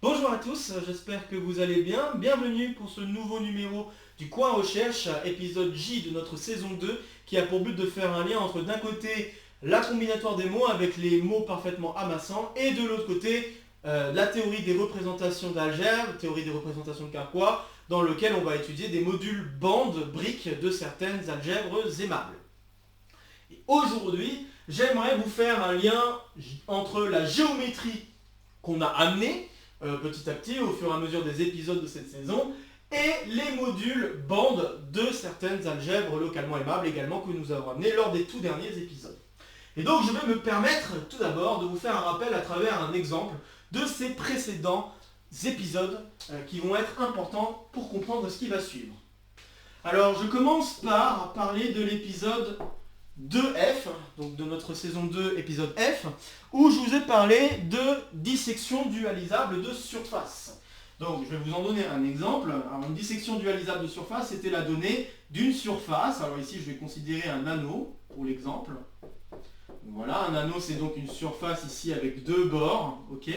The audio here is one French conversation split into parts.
Bonjour à tous, j'espère que vous allez bien. Bienvenue pour ce nouveau numéro du Coin Recherche, épisode J de notre saison 2, qui a pour but de faire un lien entre d'un côté la combinatoire des mots avec les mots parfaitement amassants et de l'autre côté la théorie des représentations d'algèbre, théorie des représentations de Carquois, dans lequel on va étudier des modules bandes, briques de certaines algèbres aimables. Et aujourd'hui, j'aimerais vous faire un lien entre la géométrie qu'on a amenée petit à petit au fur et à mesure des épisodes de cette saison et les modules bandes de certaines algèbres localement aimables également que nous avons amenés lors des tout derniers épisodes. Et donc je vais me permettre tout d'abord de vous faire un rappel à travers un exemple de ces précédents épisodes qui vont être importants pour comprendre ce qui va suivre. Alors je commence par parler de l'épisode 2F, donc de notre saison 2, épisode F, où je vous ai parlé de dissection dualisable de surface. Donc je vais vous en donner un exemple. Alors une dissection dualisable de surface, c'était la donnée d'une surface. Alors ici je vais considérer un anneau pour l'exemple. Voilà, un anneau c'est donc une surface ici avec deux bords. Ok.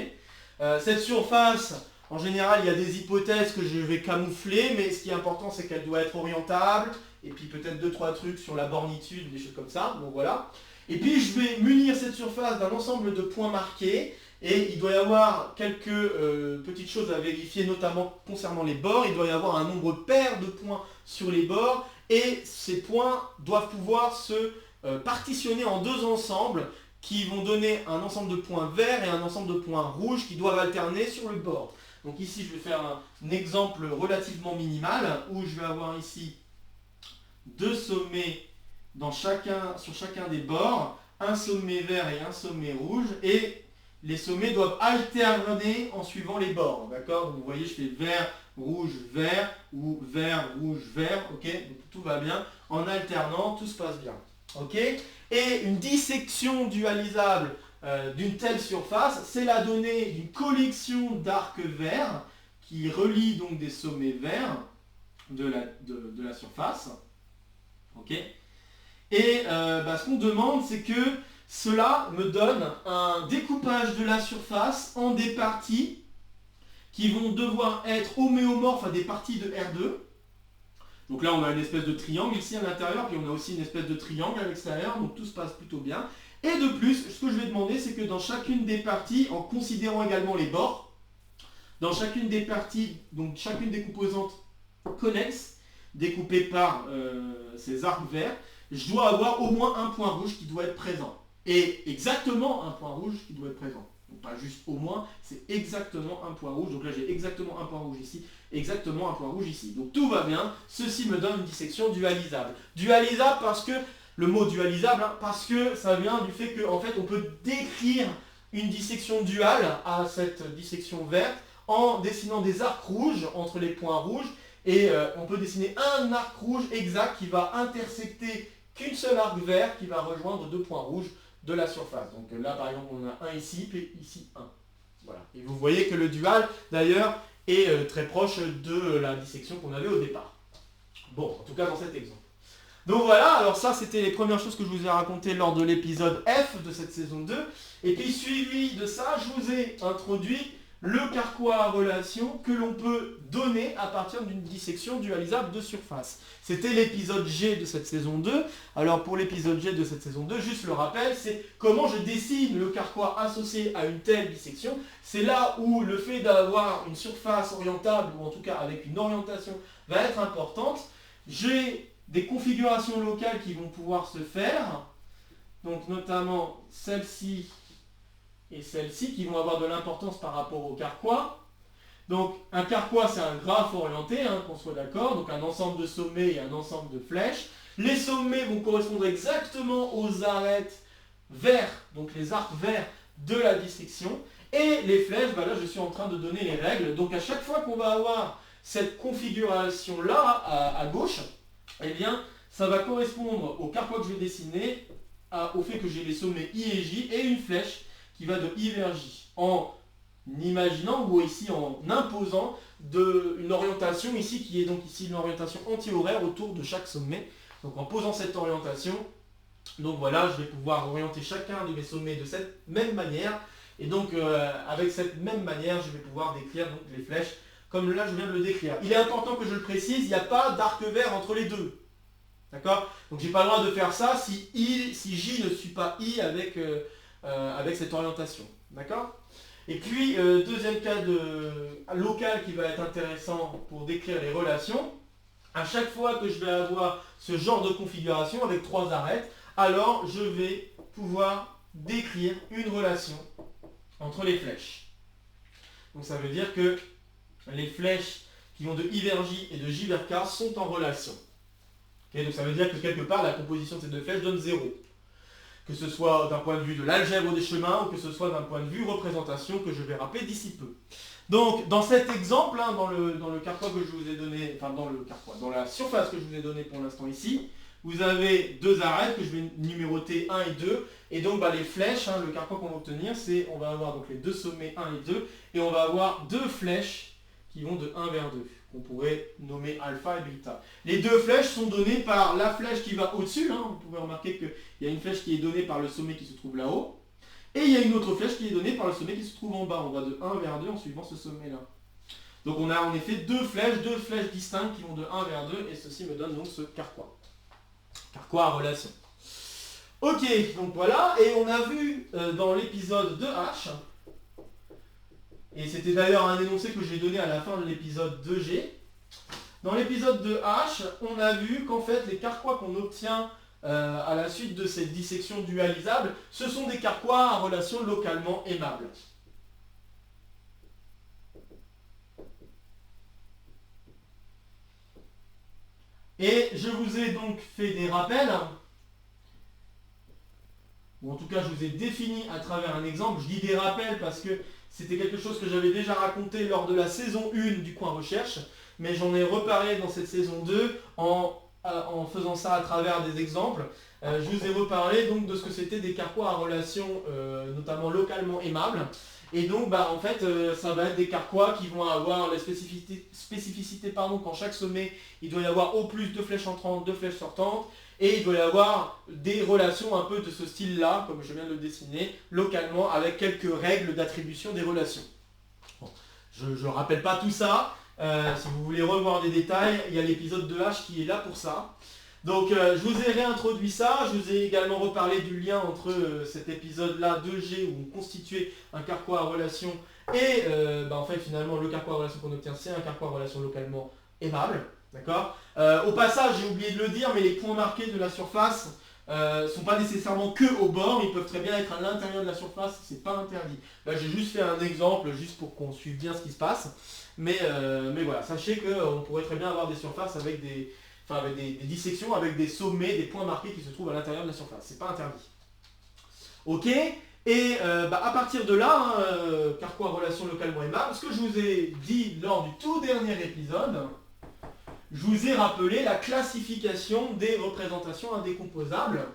Cette surface, en général il y a des hypothèses que je vais camoufler, mais ce qui est important c'est qu'elle doit être orientable, et puis peut-être 2-3 trucs sur la bornitude, des choses comme ça, donc voilà. Et puis je vais munir cette surface d'un ensemble de points marqués, et il doit y avoir quelques petites choses à vérifier, notamment concernant les bords. Il doit y avoir un nombre pair de points sur les bords, et ces points doivent pouvoir se partitionner en deux ensembles, qui vont donner un ensemble de points verts et un ensemble de points rouges qui doivent alterner sur le bord. Donc ici je vais faire un exemple relativement minimal, où je vais avoir ici deux sommets sur chacun des bords, un sommet vert et un sommet rouge, et les sommets doivent alterner en suivant les bords, d'accord? Donc vous voyez, je fais vert, rouge, vert, ou vert, rouge, vert, ok? Donc tout va bien, en alternant, tout se passe bien, ok? Et une dissection dualisable d'une telle surface, c'est la donnée d'une collection d'arcs verts qui relie donc des sommets verts de la surface. Ok. Et ce qu'on demande, c'est que cela me donne un découpage de la surface en des parties qui vont devoir être homéomorphes à des parties de R2. Donc là, on a une espèce de triangle ici à l'intérieur, puis on a aussi une espèce de triangle à l'extérieur, donc tout se passe plutôt bien. Et de plus, ce que je vais demander, c'est que dans chacune des parties, en considérant également les bords, dans chacune des parties, donc chacune des composantes connexes, découpées par ces arcs verts, je dois avoir au moins un point rouge qui doit être présent. Et exactement un point rouge qui doit être présent. Donc pas juste au moins, c'est exactement un point rouge. Donc là j'ai exactement un point rouge ici, exactement un point rouge ici. Donc tout va bien, ceci me donne une dissection dualisable. Dualisable parce que, le mot dualisable, parce que ça vient du fait qu'en fait on peut décrire une dissection duale à cette dissection verte en dessinant des arcs rouges entre les points rouges. Et on peut dessiner un arc rouge exact qui va intersecter qu'une seule arc vert qui va rejoindre deux points rouges de la surface. Donc là par exemple on a un ici, puis ici un. Voilà. Et vous voyez que le dual d'ailleurs est très proche de la dissection qu'on avait au départ. Bon, en tout cas dans cet exemple. Donc voilà, alors ça c'était les premières choses que je vous ai racontées lors de l'épisode F de cette saison 2. Et puis suivi de ça, je vous ai introduit le Carquois à relation que l'on peut donner à partir d'une dissection dualisable de surface. C'était l'épisode G de cette saison 2. Alors pour l'épisode G de cette saison 2, juste le rappel, c'est comment je dessine le Carquois associé à une telle dissection. C'est là où le fait d'avoir une surface orientable, ou en tout cas avec une orientation, va être importante. J'ai des configurations locales qui vont pouvoir se faire, donc notamment celle-ci et celle-ci qui vont avoir de l'importance par rapport au Carquois. Donc un Carquois c'est un graphe orienté, qu'on soit d'accord, donc un ensemble de sommets et un ensemble de flèches. Les sommets vont correspondre exactement aux arêtes verts, donc les arcs verts de la dissection. Et les flèches, là je suis en train de donner les règles. Donc à chaque fois qu'on va avoir cette configuration-là à gauche, eh bien ça va correspondre au Carquois que je vais dessiner, au fait que j'ai les sommets I et J et une flèche qui va de I vers J, en imaginant ou ici en imposant une orientation ici qui est donc ici une orientation anti-horaire autour de chaque sommet. Donc en posant cette orientation, donc voilà, je vais pouvoir orienter chacun de mes sommets de cette même manière Et donc avec cette même manière, je vais pouvoir décrire donc, les flèches comme là je viens de le décrire. Il est important que je le précise, il n'y a pas d'arc vert entre les deux. D'accord? Donc j'ai pas le droit de faire ça si J ne suit pas I avec cette orientation. D'accord? Et puis, deuxième cas local qui va être intéressant pour décrire les relations. À chaque fois que je vais avoir ce genre de configuration avec 3 arêtes, alors je vais pouvoir décrire une relation entre les flèches. Donc ça veut dire que les flèches qui vont de I vers J et de J vers K sont en relation. Okay, donc ça veut dire que quelque part la composition de ces deux flèches donne 0. Que ce soit d'un point de vue de l'algèbre des chemins ou que ce soit d'un point de vue représentation que je vais rappeler d'ici peu. Donc dans cet exemple, hein, dans le carquois que je vous ai donné, enfin dans la surface que je vous ai donnée pour l'instant ici, vous avez 2 arêtes que je vais numéroter 1 et 2. Et donc les flèches, hein, le carquois qu'on va obtenir, c'est on va avoir donc les 2 sommets 1 et 2, et on va avoir 2 flèches qui vont de 1 vers 2, qu'on pourrait nommer alpha et bêta. Les 2 flèches sont données par la flèche qui va au-dessus, hein, vous pouvez remarquer qu'il y a une flèche qui est donnée par le sommet qui se trouve là-haut, et il y a une autre flèche qui est donnée par le sommet qui se trouve en bas. On va de 1 vers 2 en suivant ce sommet-là. Donc on a en effet 2 flèches distinctes qui vont de 1 vers 2, et ceci me donne donc ce carquois. Carquois à relation. Ok, donc voilà, et on a vu dans l'épisode 2H, et c'était d'ailleurs un énoncé que j'ai donné à la fin de l'épisode 2G, dans l'épisode 2H, on a vu qu'en fait les carquois qu'on obtient à la suite de cette dissection dualisable, ce sont des carquois à relation localement aimables. Et je vous ai donc fait des rappels, ou en tout cas je vous ai défini à travers un exemple. Je dis des rappels parce que c'était quelque chose que j'avais déjà raconté lors de la saison 1 du coin recherche, mais j'en ai reparlé dans cette saison 2 en faisant ça à travers des exemples. Je vous ai reparlé donc de ce que c'était des carquois à relation notamment localement aimables. Et donc en fait ça va être des carquois qui vont avoir la spécificité qu'en chaque sommet il doit y avoir au plus 2 flèches entrantes, 2 flèches sortantes, et il doit y avoir des relations un peu de ce style-là, comme je viens de le dessiner, localement, avec quelques règles d'attribution des relations. Bon, je ne rappelle pas tout ça. Si vous voulez revoir des détails, il y a l'épisode 2H qui est là pour ça. Donc je vous ai réintroduit ça, je vous ai également reparlé du lien entre cet épisode-là 2G où on constituait un carquois à relation et en fait finalement le carquois à relation qu'on obtient c'est un carquois à relation localement aimable. D'accord. Au passage, j'ai oublié de le dire, mais les points marqués de la surface ne sont pas nécessairement que au bord, ils peuvent très bien être à l'intérieur de la surface, c'est pas interdit. Là j'ai juste fait un exemple, juste pour qu'on suive bien ce qui se passe. Mais voilà, sachez qu'on pourrait très bien avoir des surfaces avec des dissections, avec des sommets, des points marqués qui se trouvent à l'intérieur de la surface. C'est pas interdit. Ok. Et à partir de là, carquois à relation localement aimable, ce que je vous ai dit lors du tout dernier épisode, je vous ai rappelé la classification des représentations indécomposables.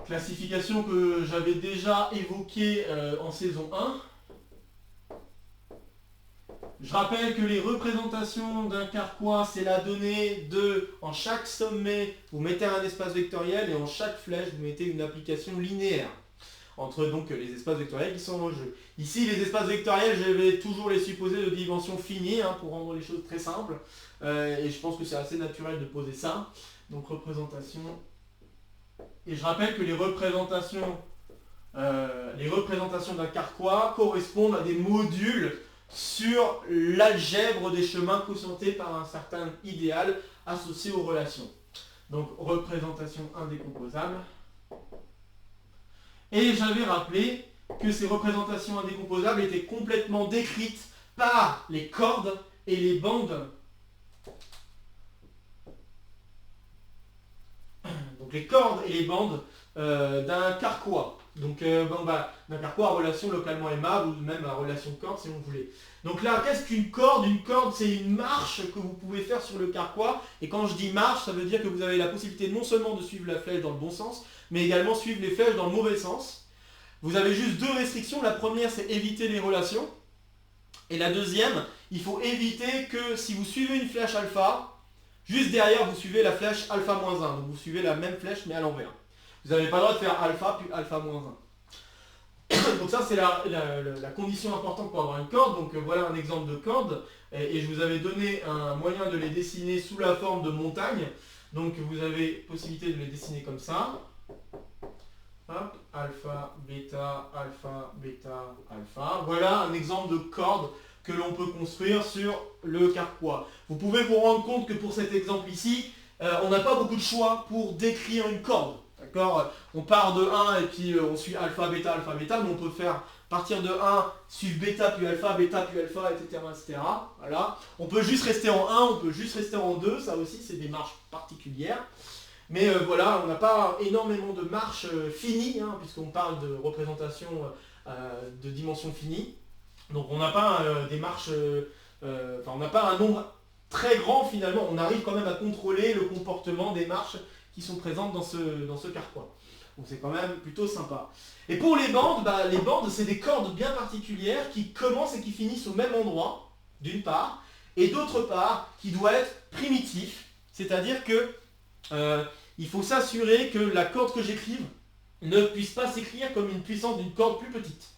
Classification que j'avais déjà évoquée en saison 1. Je rappelle que les représentations d'un carquois, c'est la donnée de, en chaque sommet, vous mettez un espace vectoriel et en chaque flèche, vous mettez une application linéaire entre donc les espaces vectoriels qui sont en jeu. Ici, les espaces vectoriels, je vais toujours les supposer de dimension finie pour rendre les choses très simples. Et je pense que c'est assez naturel de poser ça. Donc représentation. Et je rappelle que les représentations d'un carquois correspondent à des modules sur l'algèbre des chemins quotientés par un certain idéal associé aux relations. Donc représentation indécomposable. Et j'avais rappelé que ces représentations indécomposables étaient complètement décrites par les cordes et les bandes. Donc les cordes et les bandes d'un carquois. Donc d'un carquois à relation localement aimable ou même à relation de corde si vous voulez. Donc là, qu'est-ce qu'une corde? Une corde, c'est une marche que vous pouvez faire sur le carquois. Et quand je dis marche, ça veut dire que vous avez la possibilité non seulement de suivre la flèche dans le bon sens, mais également suivre les flèches dans le mauvais sens. Vous avez juste 2 restrictions. La première, c'est éviter les relations. Et la deuxième, il faut éviter que si vous suivez une flèche alpha, juste derrière, vous suivez la flèche alpha-1. Donc vous suivez la même flèche, mais à l'envers. Vous n'avez pas le droit de faire alpha puis alpha-1. Donc ça c'est la condition importante pour avoir une corde. Donc voilà un exemple de corde. Et je vous avais donné un moyen de les dessiner sous la forme de montagnes. Donc vous avez possibilité de les dessiner comme ça. Hop, alpha, bêta, alpha, bêta, alpha. Voilà un exemple de corde que l'on peut construire sur le carquois. Vous pouvez vous rendre compte que pour cet exemple ici, on n'a pas beaucoup de choix pour décrire une corde. D'accord? On part de 1 et puis on suit alpha, bêta, mais on peut faire partir de 1, suivre bêta, puis alpha, etc., etc. Voilà. On peut juste rester en 1, on peut juste rester en 2, ça aussi c'est des marches particulières. Mais voilà, on n'a pas énormément de marches finies, hein, puisqu'on parle de représentation de dimensions finies. Donc on n'a pas des marches, on n'a pas un nombre très grand finalement. On arrive quand même à contrôler le comportement des marches qui sont présentes dans ce carquois. Donc c'est quand même plutôt sympa. Et pour les bandes c'est des cordes bien particulières qui commencent et qui finissent au même endroit, d'une part, et d'autre part, qui doit être primitif, c'est-à-dire que il faut s'assurer que la corde que j'écrive ne puisse pas s'écrire comme une puissance d'une corde plus petite.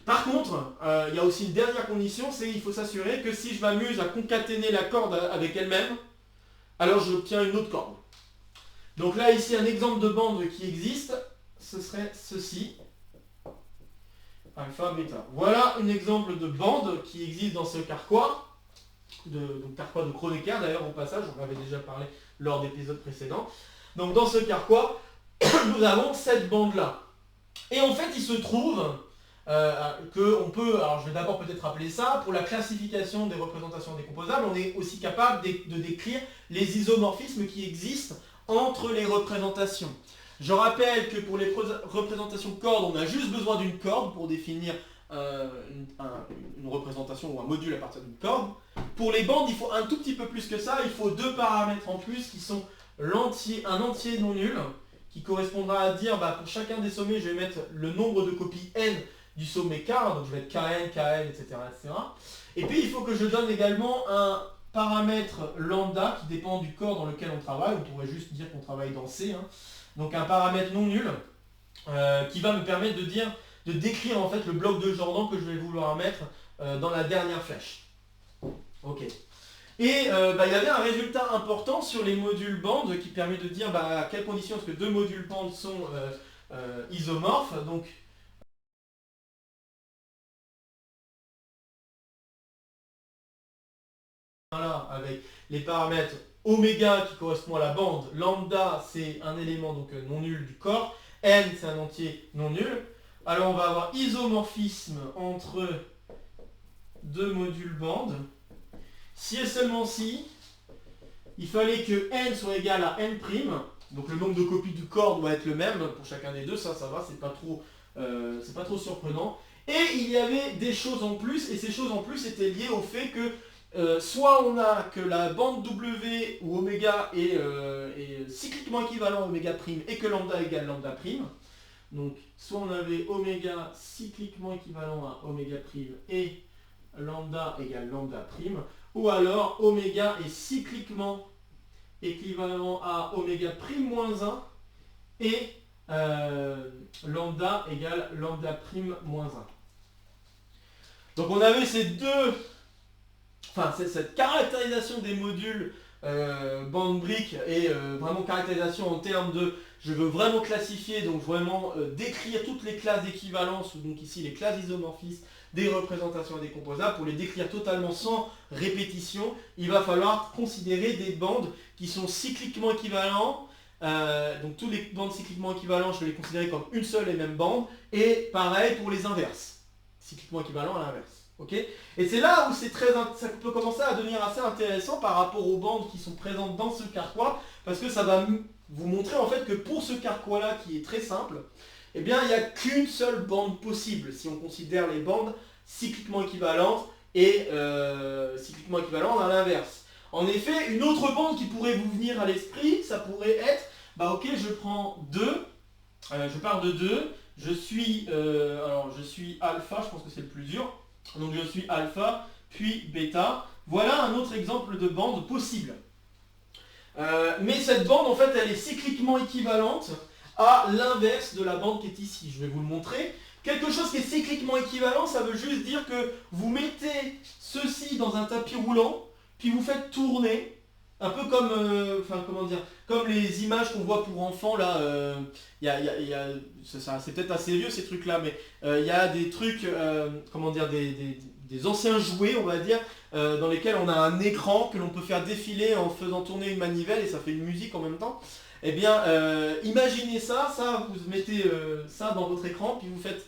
Par contre, il y a aussi une dernière condition, c'est qu'il faut s'assurer que si je m'amuse à concaténer la corde avec elle-même, alors j'obtiens une autre corde. Donc là, ici, un exemple de bande qui existe, ce serait ceci. Alpha, bêta. Voilà un exemple de bande qui existe dans ce carquois, donc carquois de Kronecker d'ailleurs au passage, on en avait déjà parlé lors d'épisodes précédents. Donc dans ce carquois, nous avons cette bande-là. Et en fait, il se trouve qu'on peut, alors je vais d'abord peut-être rappeler ça, pour la classification des représentations décomposables, on est aussi capable de décrire les isomorphismes qui existent entre les représentations. Je rappelle que pour les représentations cordes, on a juste besoin d'une corde pour définir une représentation ou un module à partir d'une corde. Pour les bandes, il faut un tout petit peu plus que ça, il faut deux paramètres en plus qui sont un entier non nul, qui correspondra à dire, pour chacun des sommets, je vais mettre le nombre de copies n du sommet k, donc je vais mettre kn, kn, etc., etc. Et puis il faut que je donne également un paramètre lambda qui dépend du corps dans lequel on travaille, on pourrait juste dire qu'on travaille dans C, hein. Donc un paramètre non nul qui va me permettre de décrire en fait le bloc de Jordan que je vais vouloir mettre dans la dernière flèche. Ok. Et il y avait un résultat important sur les modules bandes qui permet de dire à quelles conditions est-ce que deux modules bandes sont isomorphes. Donc là, avec les paramètres oméga qui correspond à la bande, lambda c'est un élément donc non nul du corps, n c'est un entier non nul. Alors on va avoir isomorphisme entre deux modules bandes. Si et seulement si, il fallait que n soit égal à n', donc le nombre de copies du corps doit être le même pour chacun des deux, ça va, c'est pas trop surprenant. Et il y avait des choses en plus, et ces choses en plus étaient liées au fait que soit on a que la bande W ou oméga est cycliquement équivalent à oméga prime et que lambda égale lambda prime. Donc soit on avait oméga cycliquement équivalent à oméga prime et lambda égale lambda prime, ou alors oméga est cycliquement équivalent à oméga prime moins 1 et lambda égale lambda prime moins 1. Donc on avait cette caractérisation des modules bande brique et vraiment caractérisation en termes de je veux vraiment classifier, donc vraiment décrire toutes les classes d'équivalence, ou donc ici les classes isomorphismes des représentations indécomposables. Pour les décrire totalement sans répétition, il va falloir considérer des bandes qui sont cycliquement équivalents. Donc tous les bandes cycliquement équivalents, je vais les considérer comme une seule et même bande. Et pareil pour les inverses, cycliquement équivalents à l'inverse. Okay, et c'est là où ça peut commencer à devenir assez intéressant par rapport aux bandes qui sont présentes dans ce carquois, parce que ça va vous montrer en fait que pour ce carquois-là qui est très simple, eh bien il n'y a qu'une seule bande possible si on considère les bandes cycliquement équivalentes et cycliquement équivalentes à l'inverse. En effet, une autre bande qui pourrait vous venir à l'esprit, ça pourrait être, ok, je prends 2, je pars de 2, je suis alpha, je pense que c'est le plus dur. Donc je suis alpha, puis bêta. Voilà un autre exemple de bande possible. Mais cette bande, en fait, elle est cycliquement équivalente à l'inverse de la bande qui est ici. Je vais vous le montrer. Quelque chose qui est cycliquement équivalent, ça veut juste dire que vous mettez ceci dans un tapis roulant, puis vous faites tourner, un peu comme, comment dire, comme les images qu'on voit pour enfants là. C'est peut-être assez vieux ces trucs-là, mais il y a des trucs, comment dire, des anciens jouets, on va dire, dans lesquels on a un écran que l'on peut faire défiler en faisant tourner une manivelle et ça fait une musique en même temps. Eh bien, imaginez ça, vous mettez ça dans votre écran, puis vous faites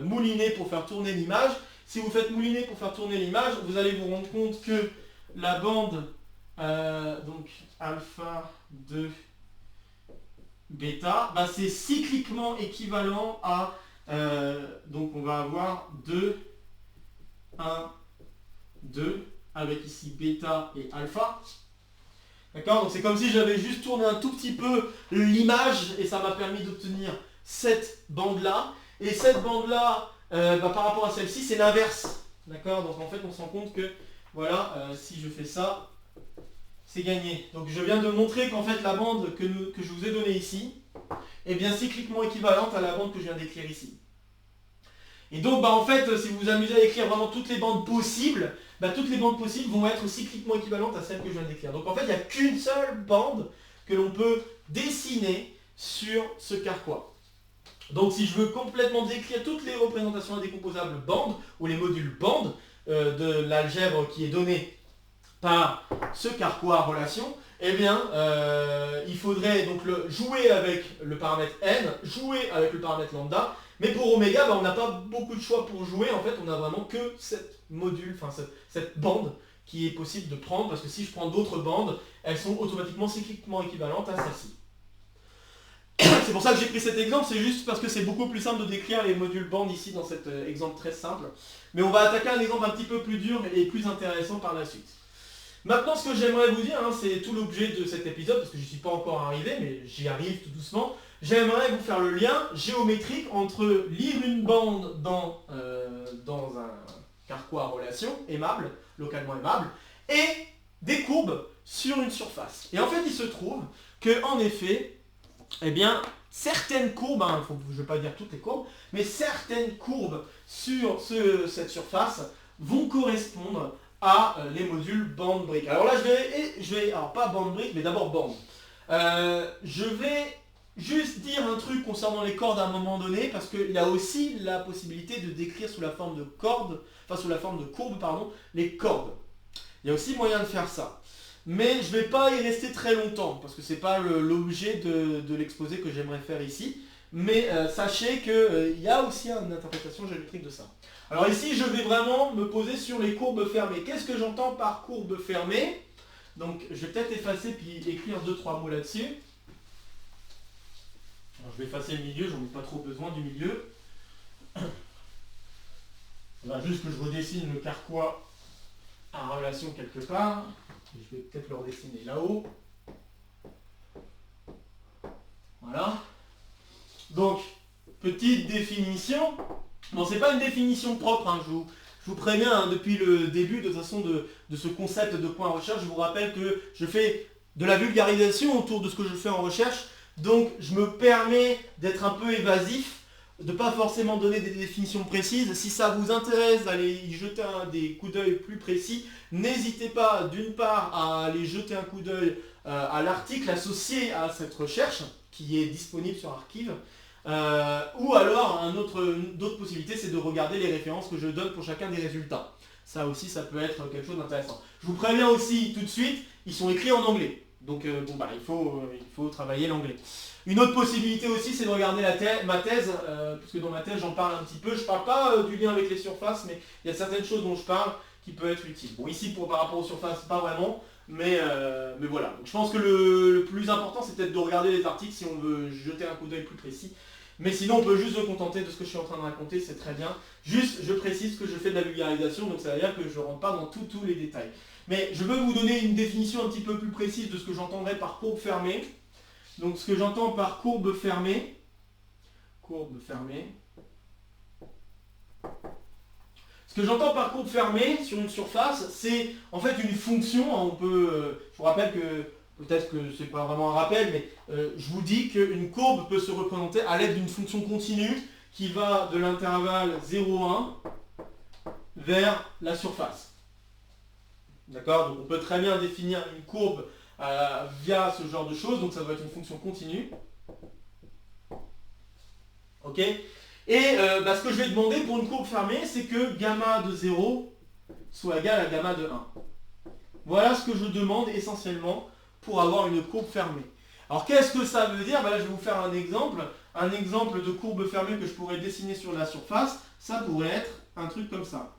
mouliner pour faire tourner l'image. Si vous faites mouliner pour faire tourner l'image, vous allez vous rendre compte que la bande, donc alpha 2 bêta, bah, c'est cycliquement équivalent à, donc on va avoir 2, 1, 2, avec ici bêta et alpha. D'accord? Donc c'est comme si j'avais juste tourné un tout petit peu l'image et ça m'a permis d'obtenir cette bande-là. Et cette bande-là, par rapport à celle-ci, c'est l'inverse. D'accord? Donc en fait, on se rend compte que, voilà, si je fais ça, c'est gagné. Donc je viens de montrer qu'en fait, la bande que je vous ai donnée ici est bien cycliquement équivalente à la bande que je viens d'écrire ici. Et donc, en fait, si vous vous amusez à écrire vraiment toutes les bandes possibles, toutes les bandes possibles vont être cycliquement équivalentes à celles que je viens d'écrire. Donc en fait, il n'y a qu'une seule bande que l'on peut dessiner sur ce carquois. Donc si je veux complètement décrire toutes les représentations indécomposables bandes, ou les modules bandes de l'algèbre qui est donnée par ce carquois relation, eh bien, il faudrait donc jouer avec le paramètre n, jouer avec le paramètre lambda, mais pour oméga, on n'a pas beaucoup de choix pour jouer, en fait, on n'a vraiment que cette module, cette bande qui est possible de prendre, parce que si je prends d'autres bandes, elles sont automatiquement cycliquement équivalentes à celle-ci. C'est pour ça que j'ai pris cet exemple, c'est juste parce que c'est beaucoup plus simple de décrire les modules bandes ici dans cet exemple très simple. Mais on va attaquer un exemple un petit peu plus dur et plus intéressant par la suite. Maintenant, ce que j'aimerais vous dire, c'est tout l'objet de cet épisode, parce que je n'y suis pas encore arrivé, mais j'y arrive tout doucement. J'aimerais vous faire le lien géométrique entre lire une bande dans un carquois relation aimable, localement aimable, et des courbes sur une surface. Et en fait, il se trouve que, en effet, eh bien, certaines courbes, je ne vais pas dire toutes les courbes, mais certaines courbes sur cette surface vont correspondre à les modules bande brique. Alors là, alors pas bande brique, mais d'abord bande. Je vais juste dire un truc concernant les cordes à un moment donné, parce qu'il y a aussi la possibilité de décrire sous la forme de courbes, les cordes. Il y a aussi moyen de faire ça. Mais je ne vais pas y rester très longtemps, parce que ce n'est pas l'objet de l'exposé que j'aimerais faire ici. Mais sachez qu'il y a aussi une interprétation géométrique de ça. Alors ici, je vais vraiment me poser sur les courbes fermées. Qu'est-ce que j'entends par courbe fermée? Donc je vais peut-être effacer puis écrire 2-3 mots là-dessus. Je vais effacer le milieu, j'en ai pas trop besoin du milieu. Il va juste que je redessine le carquois en relation quelque part. Je vais peut-être le redessiner là-haut. Voilà. Donc, petite définition. Bon, c'est pas une définition propre, je vous préviens depuis le début de toute façon de ce concept de point recherche. Je vous rappelle que je fais de la vulgarisation autour de ce que je fais en recherche. Donc je me permets d'être un peu évasif, de ne pas forcément donner des définitions précises. Si ça vous intéresse d'aller y jeter des coups d'œil plus précis, n'hésitez pas d'une part à aller jeter un coup d'œil à l'article associé à cette recherche qui est disponible sur Archive. Ou alors, d'autres possibilités, c'est de regarder les références que je donne pour chacun des résultats. Ça aussi, ça peut être quelque chose d'intéressant. Je vous préviens aussi tout de suite, ils sont écrits en anglais. Donc il faut travailler l'anglais. Une autre possibilité aussi, c'est de regarder ma thèse, puisque dans ma thèse, j'en parle un petit peu. Je ne parle pas du lien avec les surfaces, mais il y a certaines choses dont je parle qui peuvent être utiles. Bon, ici, par rapport aux surfaces, pas vraiment, mais voilà. Donc, je pense que le plus important, c'est peut-être de regarder les articles si on veut jeter un coup d'œil plus précis. Mais sinon, on peut juste se contenter de ce que je suis en train de raconter, c'est très bien. Juste, je précise que je fais de la vulgarisation, donc ça veut dire que je ne rentre pas dans tous les détails. Mais je veux vous donner une définition un petit peu plus précise de ce que j'entendrais par courbe fermée. Donc ce que j'entends par courbe fermée, ce que j'entends par courbe fermée sur une surface, c'est en fait une fonction. Je vous rappelle que, peut-être que c'est pas vraiment un rappel, mais je vous dis qu'une courbe peut se représenter à l'aide d'une fonction continue qui va de l'intervalle 0,1 vers la surface. D'accord? Donc on peut très bien définir une courbe via ce genre de choses, donc ça doit être une fonction continue. Ok? Et ce que je vais demander pour une courbe fermée, c'est que gamma de 0 soit égal à gamma de 1. Voilà ce que je demande essentiellement pour avoir une courbe fermée. Alors qu'est-ce que ça veut dire? Là, je vais vous faire un exemple de courbe fermée que je pourrais dessiner sur la surface. Ça pourrait être un truc comme ça.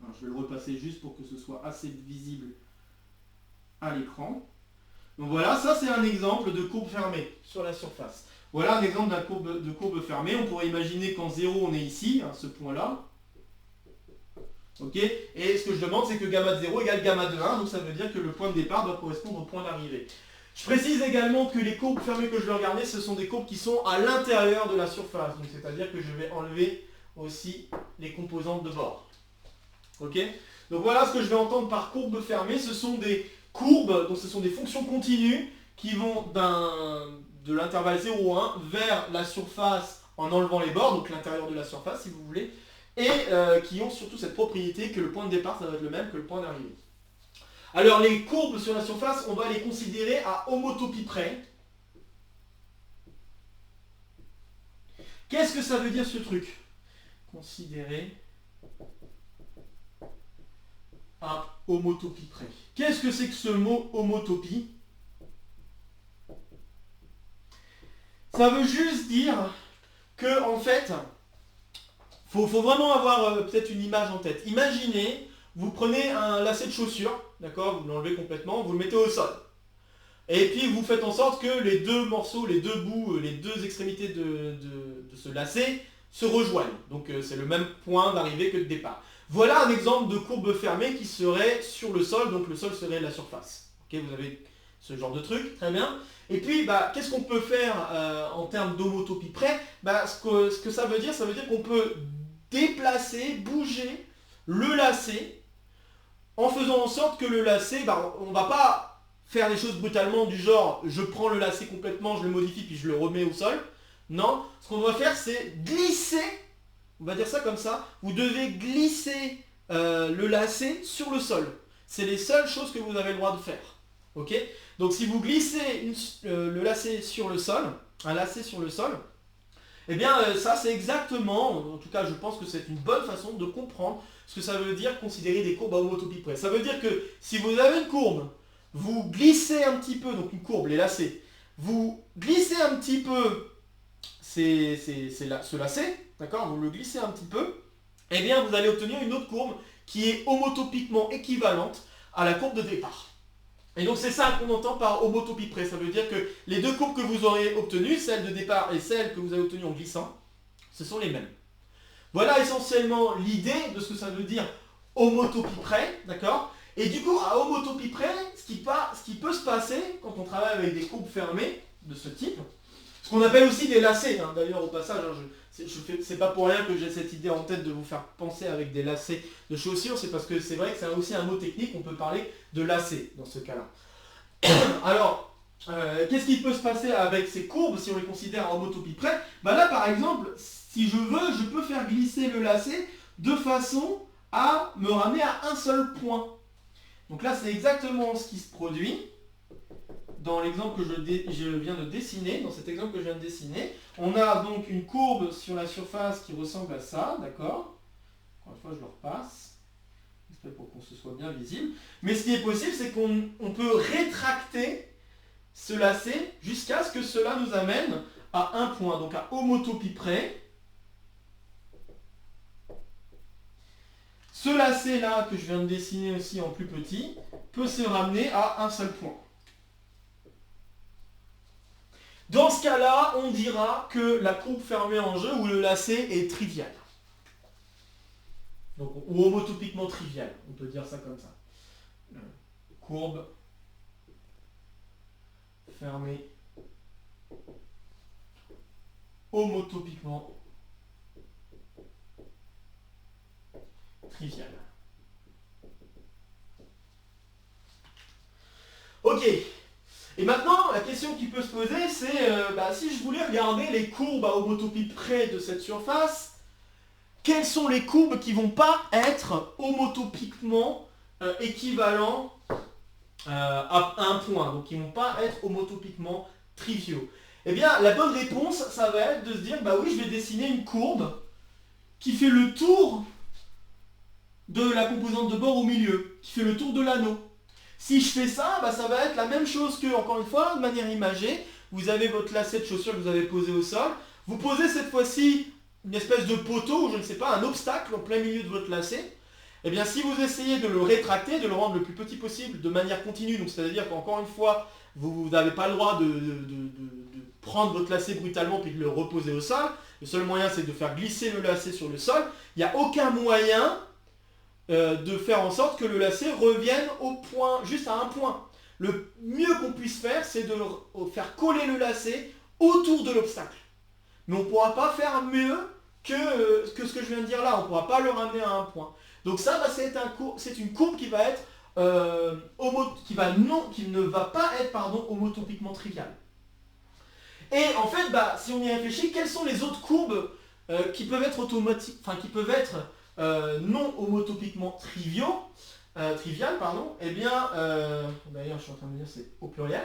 Alors, je vais le repasser juste pour que ce soit assez visible à l'écran. Donc voilà, ça c'est un exemple de courbe fermée sur la surface. Voilà un exemple de courbe fermée. On pourrait imaginer qu'en 0 on est ici, ce point-là. Ok? Et ce que je demande, c'est que gamma de 0 égale gamma de 1, donc ça veut dire que le point de départ doit correspondre au point d'arrivée. Je précise également que les courbes fermées que je vais regarder, ce sont des courbes qui sont à l'intérieur de la surface. Donc c'est-à-dire que je vais enlever aussi les composantes de bord. Ok? Donc voilà ce que je vais entendre par courbe fermée. Ce sont des courbes, donc ce sont des fonctions continues qui vont de l'intervalle 0,1 vers la surface en enlevant les bords, donc l'intérieur de la surface si vous voulez, et qui ont surtout cette propriété que le point de départ ça va être le même que le point d'arrivée. Alors les courbes sur la surface, on va les considérer à homotopie près. Qu'est-ce que ça veut dire ce truc? Considérer à homotopie près. Qu'est-ce que c'est que ce mot homotopie? Ça veut juste dire que en fait, faut vraiment avoir peut-être une image en tête. Imaginez, vous prenez un lacet de chaussure, d'accord, vous l'enlevez complètement, vous le mettez au sol. Et puis vous faites en sorte que les deux morceaux, les deux bouts, les deux extrémités de ce lacet se rejoignent. Donc c'est le même point d'arrivée que de départ. Voilà un exemple de courbe fermée qui serait sur le sol, donc le sol serait la surface. Ok, vous avez ce genre de truc, très bien. Et puis, qu'est-ce qu'on peut faire en termes d'homotopie près? Ce que ça veut dire qu'on peut déplacer, bouger le lacet en faisant en sorte que le lacet, on ne va pas faire les choses brutalement du genre je prends le lacet complètement, je le modifie puis je le remets au sol. Non, ce qu'on doit faire c'est glisser, on va dire ça comme ça, vous devez glisser le lacet sur le sol. C'est les seules choses que vous avez le droit de faire. Ok? Donc si vous glissez le lacet sur le sol, un lacet sur le sol, eh bien ça c'est exactement, en tout cas je pense que c'est une bonne façon de comprendre ce que ça veut dire considérer des courbes à homotopie près. Ça veut dire que si vous avez une courbe, vous glissez un petit peu, donc une courbe, les lacets, vous glissez un petit peu ce lacet, d'accord, vous le glissez un petit peu, eh bien vous allez obtenir une autre courbe qui est homotopiquement équivalente à la courbe de départ. Et donc c'est ça qu'on entend par homotopie près. Ça veut dire que les deux courbes que vous aurez obtenues, celle de départ et celle que vous avez obtenue en glissant, ce sont les mêmes. Voilà essentiellement l'idée de ce que ça veut dire homotopie près, d'accord? Et du coup, à homotopie près, ce qui peut se passer quand on travaille avec des courbes fermées de ce type, ce qu'on appelle aussi des lacets, d'ailleurs au passage, c'est pas pour rien que j'ai cette idée en tête de vous faire penser avec des lacets de chaussures, c'est parce que c'est vrai que c'est aussi un mot technique, on peut parler de lacets dans ce cas-là. Alors, qu'est-ce qui peut se passer avec ces courbes si on les considère à homotopie près? Là par exemple, si je veux, je peux faire glisser le lacet de façon à me ramener à un seul point. Donc là c'est exactement ce qui se produit. Dans l'exemple que je viens de dessiner, dans cet exemple que je viens de dessiner, on a donc une courbe sur la surface qui ressemble à ça, d'accord? Encore une fois, je le repasse, pour qu'on se soit bien visible. Mais ce qui est possible, c'est qu'on peut rétracter ce lacet jusqu'à ce que cela nous amène à un point, donc à homotopie près. Ce lacet-là, que je viens de dessiner aussi en plus petit, peut se ramener à un seul point. Dans ce cas-là, on dira que la courbe fermée en jeu ou le lacet est trivial. Donc, ou homotopiquement trivial, on peut dire ça comme ça. Courbe fermée homotopiquement trivial. Ok. Et maintenant, la question qui peut se poser, c'est si je voulais regarder les courbes à homotopie près de cette surface, quelles sont les courbes qui ne vont pas être homotopiquement équivalents à un point, donc qui ne vont pas être homotopiquement triviaux? Eh bien, la bonne réponse, ça va être de se dire, oui, je vais dessiner une courbe qui fait le tour de la composante de bord au milieu, qui fait le tour de l'anneau. Si je fais ça, ça va être la même chose que, encore une fois, de manière imagée, vous avez votre lacet de chaussure que vous avez posé au sol, vous posez cette fois-ci une espèce de poteau, ou je ne sais pas, un obstacle en plein milieu de votre lacet. Eh bien, si vous essayez de le rétracter, de le rendre le plus petit possible de manière continue, donc c'est-à-dire qu'encore une fois, vous n'avez pas le droit de prendre votre lacet brutalement puis de le reposer au sol. Le seul moyen, c'est de faire glisser le lacet sur le sol. Il n'y a aucun moyen de faire en sorte que le lacet revienne au point, juste à un point. Le mieux qu'on puisse faire, c'est de faire coller le lacet autour de l'obstacle. Mais on ne pourra pas faire mieux que ce que je viens de dire là. On ne pourra pas le ramener à un point. Donc ça, c'est une courbe qui va être qui ne va pas être homotopiquement triviale. Et en fait, si on y réfléchit, quelles sont les autres courbes qui peuvent être non homotopiquement triviales, eh bien, d'ailleurs je suis en train de dire c'est au pluriel,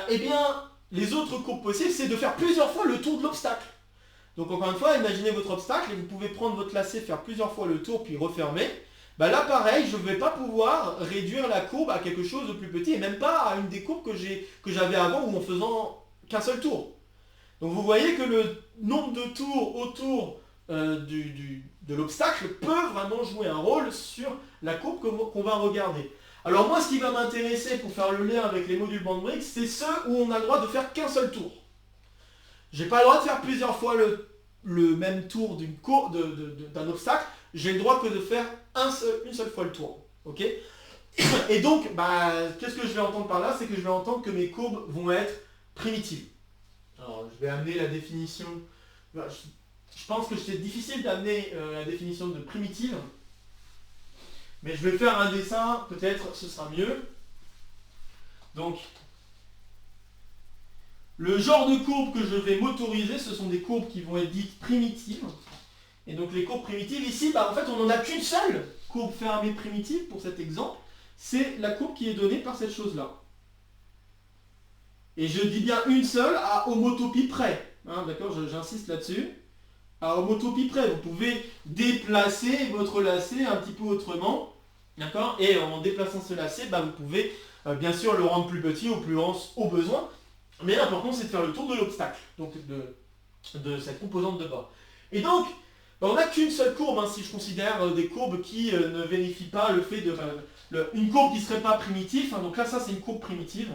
eh bien, les autres courbes possibles, c'est de faire plusieurs fois le tour de l'obstacle. Donc encore une fois, imaginez votre obstacle et vous pouvez prendre votre lacet, faire plusieurs fois le tour, puis refermer. Là pareil, je ne vais pas pouvoir réduire la courbe à quelque chose de plus petit, et même pas à une des courbes que j'avais avant ou en faisant qu'un seul tour. Donc vous voyez que le nombre de tours autour de l'obstacle peut vraiment jouer un rôle sur la courbe qu'on va regarder. Alors moi, ce qui va m'intéresser pour faire le lien avec les modules Bandbrix, c'est ceux où on a le droit de faire qu'un seul tour. J'ai pas le droit de faire plusieurs fois le même tour d'un obstacle, j'ai le droit que de faire une seule fois le tour. Ok ? Et donc, qu'est-ce que je vais entendre par là? C'est que je vais entendre que mes courbes vont être primitives. Alors, je vais amener la définition. Je pense que c'est difficile d'amener la définition de primitive. Mais je vais faire un dessin, peut-être ce sera mieux. Donc, le genre de courbes que je vais m'autoriser, ce sont des courbes qui vont être dites primitives. Et donc les courbes primitives, ici, en fait, on n'en a qu'une seule courbe fermée primitive pour cet exemple. C'est la courbe qui est donnée par cette chose-là. Et je dis bien une seule à homotopie près. D'accord, j'insiste là-dessus. À homotopie près, vous pouvez déplacer votre lacet un petit peu autrement. D'accord. Et en déplaçant ce lacet, vous pouvez bien sûr le rendre plus petit ou plus grand au besoin. Mais l'important, c'est de faire le tour de l'obstacle, donc de cette composante de bord. Et donc, on n'a qu'une seule courbe, si je considère des courbes qui ne vérifient pas le fait de... une courbe qui ne serait pas primitive, donc là, ça, c'est une courbe primitive.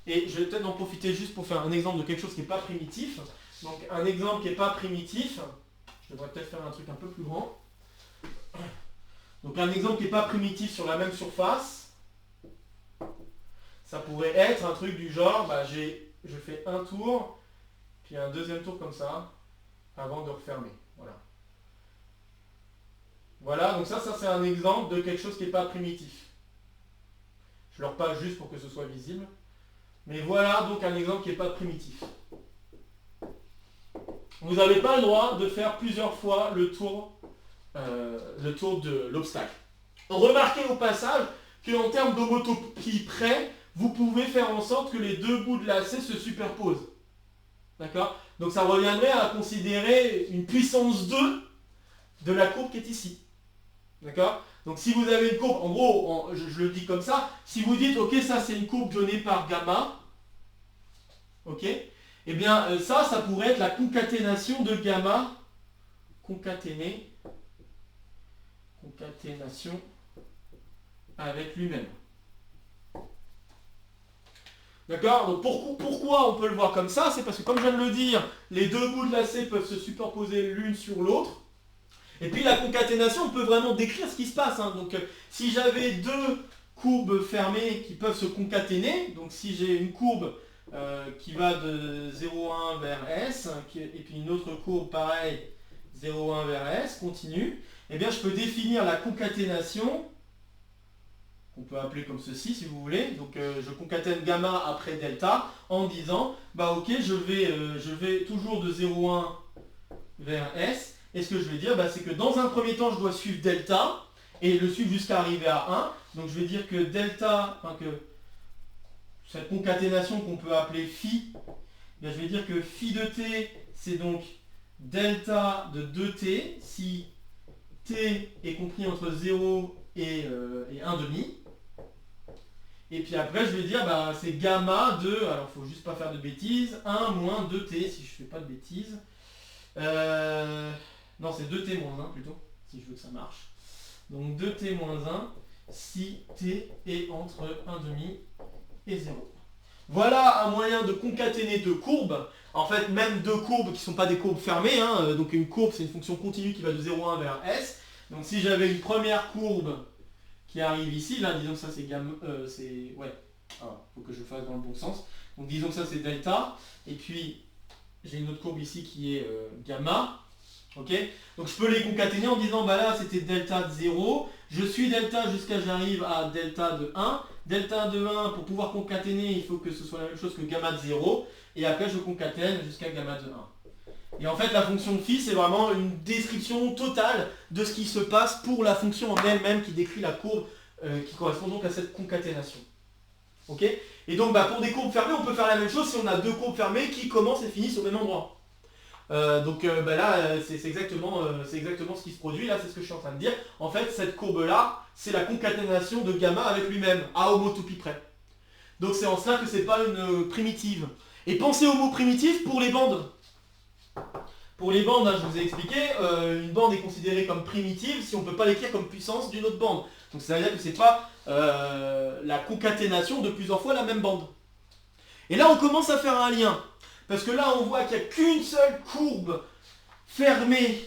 Et je vais peut-être en profiter juste pour faire un exemple de quelque chose qui n'est pas primitif. Donc, un exemple qui n'est pas primitif, je devrais peut-être faire un truc un peu plus grand. Donc, un exemple qui n'est pas primitif sur la même surface, ça pourrait être un truc du genre, je fais un tour, puis un deuxième tour comme ça, avant de refermer. Voilà. Voilà, donc ça c'est un exemple de quelque chose qui n'est pas primitif. Je le repasse juste pour que ce soit visible. Mais voilà donc un exemple qui n'est pas primitif. Vous n'avez pas le droit de faire plusieurs fois le tour de l'obstacle. Remarquez au passage qu'en termes d'homotopie près, vous pouvez faire en sorte que les deux bouts de lacet se superposent. D'accord? Donc ça reviendrait à considérer une puissance 2 de la courbe qui est ici. D'accord? Donc si vous avez une courbe, en gros, je le dis comme ça, si vous dites, ok, ça c'est une courbe donnée par gamma, ok? Eh bien ça pourrait être la concaténation de gamma, concaténation avec lui-même. D'accord? Donc pourquoi on peut le voir comme ça? C'est parce que comme je viens de le dire, les deux bouts de lacet peuvent se superposer l'une sur l'autre. Et puis la concaténation, on peut vraiment décrire ce qui se passe. Donc si j'avais deux courbes fermées qui peuvent se concaténer, donc si j'ai une courbe qui va de 0,1 vers S, et puis une autre courbe pareil, 0,1 vers S, continue, eh bien je peux définir la concaténation qu'on peut appeler comme ceci si vous voulez. Donc je concatène gamma après delta en disant, bah ok, je vais toujours de 0,1 vers S. Et ce que je vais dire, bah, c'est que dans un premier temps, je dois suivre delta et le suivre jusqu'à arriver à 1. Donc je vais dire que delta, enfin que cette concaténation qu'on peut appeler phi, je vais dire que phi de t, c'est donc delta de 2t, si t est compris entre 0 et 1,5. Et puis après, je vais dire, bah, c'est gamma de, alors il ne faut juste pas faire de bêtises, 1 moins 2t, si je ne fais pas de bêtises. Non, c'est 2t moins 1 plutôt, si je veux que ça marche. Donc 2t moins 1, si t est entre 1,5 et 0. Voilà un moyen de concaténer deux courbes. En fait, même deux courbes qui ne sont pas des courbes fermées. Hein. Donc une courbe, c'est une fonction continue qui va de 0,1 vers S. Donc si j'avais une première courbe qui arrive ici, là, disons que ça c'est gamma, ouais, faut que je fasse dans le bon sens. Donc disons que ça c'est delta, et puis j'ai une autre courbe ici qui est gamma. Ok, donc je peux les concaténer en disant, bah là c'était delta de 0, je suis delta jusqu'à j'arrive à delta de 1. Delta de 1, pour pouvoir concaténer, il faut que ce soit la même chose que gamma de 0, et après je concatène jusqu'à gamma de 1. Et en fait la fonction phi c'est vraiment une description totale de ce qui se passe pour la fonction en elle-même qui décrit la courbe qui correspond donc à cette concaténation. Ok, et donc bah, pour des courbes fermées on peut faire la même chose si on a deux courbes fermées qui commencent et finissent au même endroit. Bah là, c'est exactement ce qui se produit, là c'est ce que je suis en train de dire. En fait, cette courbe-là, c'est la concaténation de gamma avec lui-même, à homotopie près. Donc c'est en cela que c'est pas une primitive. Et pensez au mot primitif pour les bandes. Pour les bandes, hein, je vous ai expliqué, une bande est considérée comme primitive si on ne peut pas l'écrire comme puissance d'une autre bande. Donc ça veut dire que c'est pas la concaténation de plusieurs fois la même bande. Et là, on commence à faire un lien. Parce que là, on voit qu'il n'y a qu'une seule courbe fermée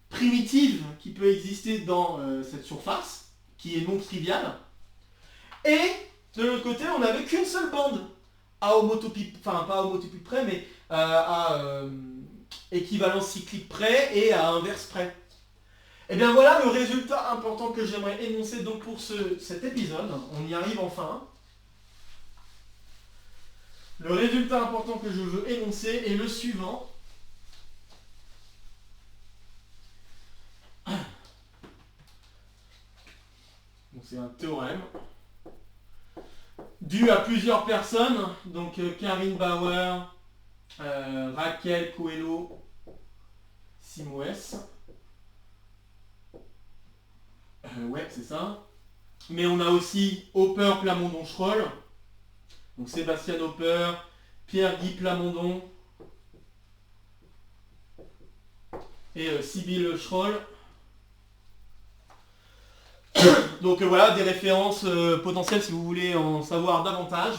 primitive qui peut exister dans cette surface, qui est non triviale. Et de l'autre côté, on n'avait qu'une seule bande à homotopie, enfin pas à homotopie près, mais à équivalence cyclique près et à inverse près. Et bien voilà le résultat important que j'aimerais énoncer donc pour cet épisode. On y arrive enfin. Le résultat important que je veux énoncer est le suivant. Donc c'est un théorème dû à plusieurs personnes, donc Karin Bauer, Raquel Coelho, Simouès. Ouais, c'est ça. Mais on a aussi Hopper, Plamondon, Schroll. Donc Sébastien Hopper, Pierre-Guy Plamondon et Sybille Schroll. Donc voilà, des références potentielles si vous voulez en savoir davantage.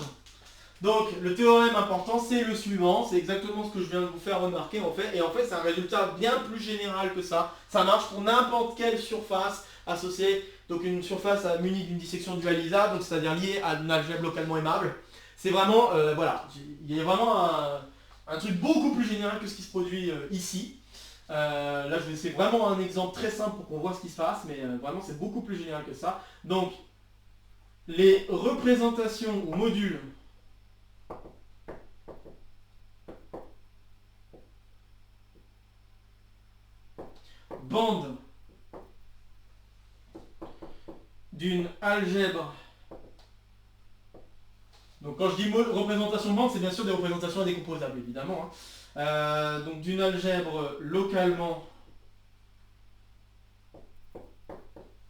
Donc le théorème important c'est le suivant, c'est exactement ce que je viens de vous faire remarquer en fait, et en fait c'est un résultat bien plus général que ça. Ça marche pour n'importe quelle surface associée, donc une surface munie d'une dissection dualisable, donc c'est-à-dire liée à une algèbre localement aimable. C'est vraiment, voilà, il y a vraiment un truc beaucoup plus général que ce qui se produit ici. Là je vais essayer vraiment un exemple très simple pour qu'on voit ce qui se passe, mais vraiment c'est beaucoup plus général que ça. Donc les représentations ou modules bande d'une algèbre. Donc quand je dis représentation bande, c'est bien sûr des représentations indécomposables, évidemment. Hein. Donc d'une algèbre localement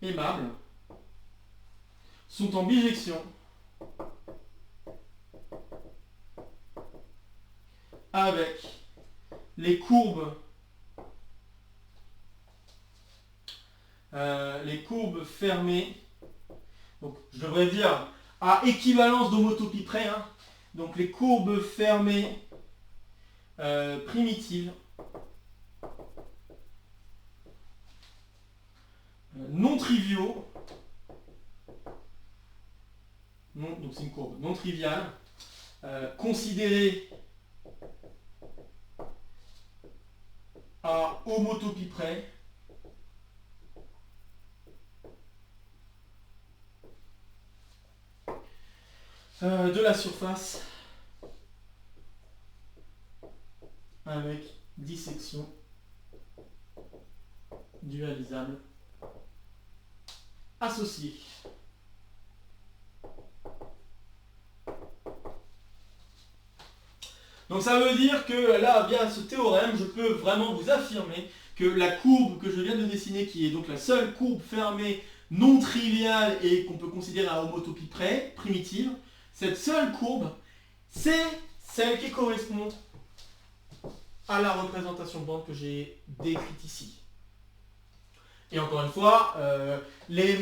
aimable sont en bijection avec les courbes fermées. Donc je devrais dire à équivalence d'homotopie près, hein. Donc les courbes fermées primitives non triviaux, donc c'est une courbe non triviale, considérée à homotopie près, de la surface avec dissection dualisable associée. Donc ça veut dire que là, via ce théorème, je peux vraiment vous affirmer que la courbe que je viens de dessiner, qui est donc la seule courbe fermée non triviale et qu'on peut considérer à homotopie près, primitive, cette seule courbe, c'est celle qui correspond à la représentation de bande que j'ai décrite ici. Et encore une fois, les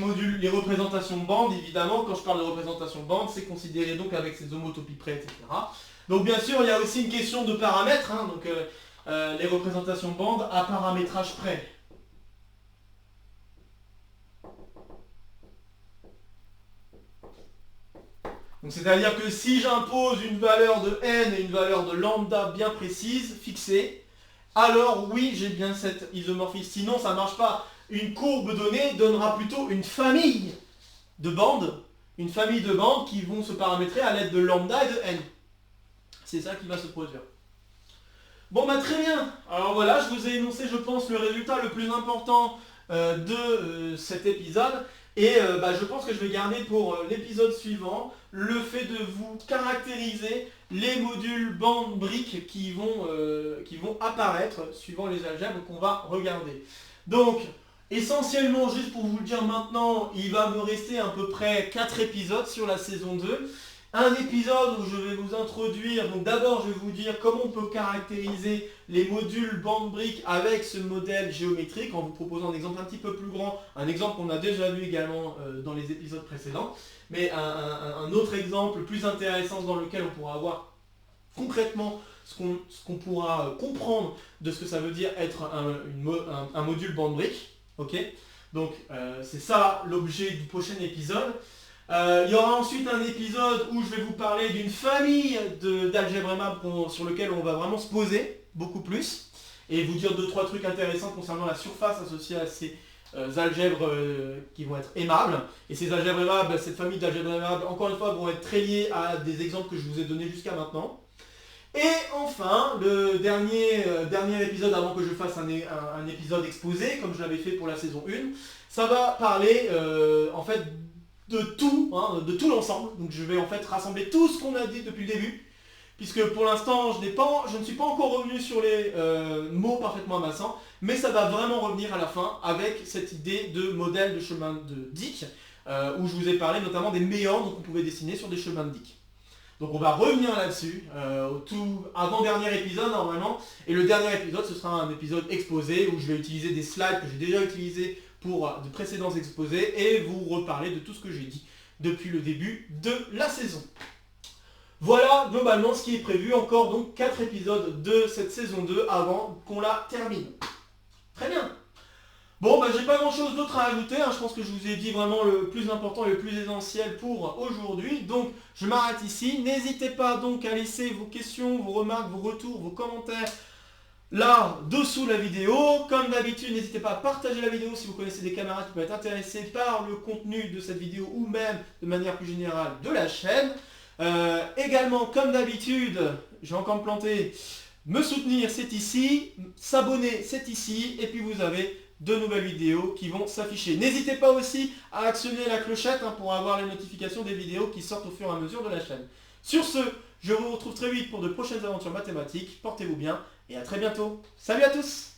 représentations de bande, évidemment, quand je parle de représentation de bande, c'est considéré donc avec ces homotopies près, etc. Donc bien sûr, il y a aussi une question de paramètres, hein, donc les représentations de bande à paramétrage près. Donc c'est-à-dire que si j'impose une valeur de n et une valeur de lambda bien précise, fixée, alors oui, j'ai bien cet isomorphisme. Sinon, ça ne marche pas. Une courbe donnée donnera plutôt une famille de bandes qui vont se paramétrer à l'aide de lambda et de n. C'est ça qui va se produire. Bon bah très bien. Alors voilà, je vous ai énoncé, je pense, le résultat le plus important de cet épisode. Et je pense que je vais garder pour l'épisode suivant le fait de vous caractériser les modules bandes briques qui vont apparaître suivant les algèbres qu'on va regarder. Donc, essentiellement, juste pour vous le dire maintenant, il va me rester à peu près 4 épisodes sur la saison 2. Un épisode où je vais vous introduire, donc d'abord je vais vous dire comment on peut caractériser les modules bandes briques avec ce modèle géométrique en vous proposant un exemple un petit peu plus grand, un exemple qu'on a déjà vu également dans les épisodes précédents, mais un autre exemple plus intéressant dans lequel on pourra voir concrètement ce qu'on pourra comprendre de ce que ça veut dire être un module bande brique. Ok, donc c'est ça l'objet du prochain épisode. Il y aura ensuite un épisode où je vais vous parler d'une famille d'algèbres aimables sur lequel on va vraiment se poser beaucoup plus et vous dire 2-3 trucs intéressants concernant la surface associée à ces algèbres qui vont être aimables. Et ces algèbres aimables, cette famille d'algèbres aimables, encore une fois, vont être très liées à des exemples que je vous ai donnés jusqu'à maintenant. Et enfin, le dernier épisode avant que je fasse un épisode exposé, comme je l'avais fait pour la saison 1, ça va parler en fait de tout l'ensemble. Donc je vais en fait rassembler tout ce qu'on a dit depuis le début, puisque pour l'instant je ne suis pas encore revenu sur les mots parfaitement amassants, mais ça va vraiment revenir à la fin avec cette idée de modèle de chemin de Dicke, où je vous ai parlé notamment des méandres qu'on pouvait dessiner sur des chemins de Dicke. Donc on va revenir là-dessus, au tout avant-dernier épisode normalement, et le dernier épisode ce sera un épisode exposé où je vais utiliser des slides que j'ai déjà utilisés pour de précédents exposés et vous reparler de tout ce que j'ai dit depuis le début de la saison. Voilà globalement ce qui est prévu, encore donc 4 épisodes de cette saison 2 avant qu'on la termine. Très bien. Bon, j'ai pas grand chose d'autre à ajouter, hein. Je pense que je vous ai dit vraiment le plus important et le plus essentiel pour aujourd'hui. Donc je m'arrête ici. N'hésitez pas donc à laisser vos questions, vos remarques, vos retours, vos commentaires là dessous la vidéo. Comme d'habitude, n'hésitez pas à partager la vidéo si vous connaissez des camarades qui peuvent être intéressés par le contenu de cette vidéo ou même de manière plus générale de la chaîne. Également, comme d'habitude, j'ai encore me planter, me soutenir c'est ici, s'abonner c'est ici, et puis vous avez de nouvelles vidéos qui vont s'afficher. N'hésitez pas aussi à actionner la clochette pour avoir les notifications des vidéos qui sortent au fur et à mesure de la chaîne. Sur ce, je vous retrouve très vite pour de prochaines aventures mathématiques. Portez-vous bien et à très bientôt. Salut à tous!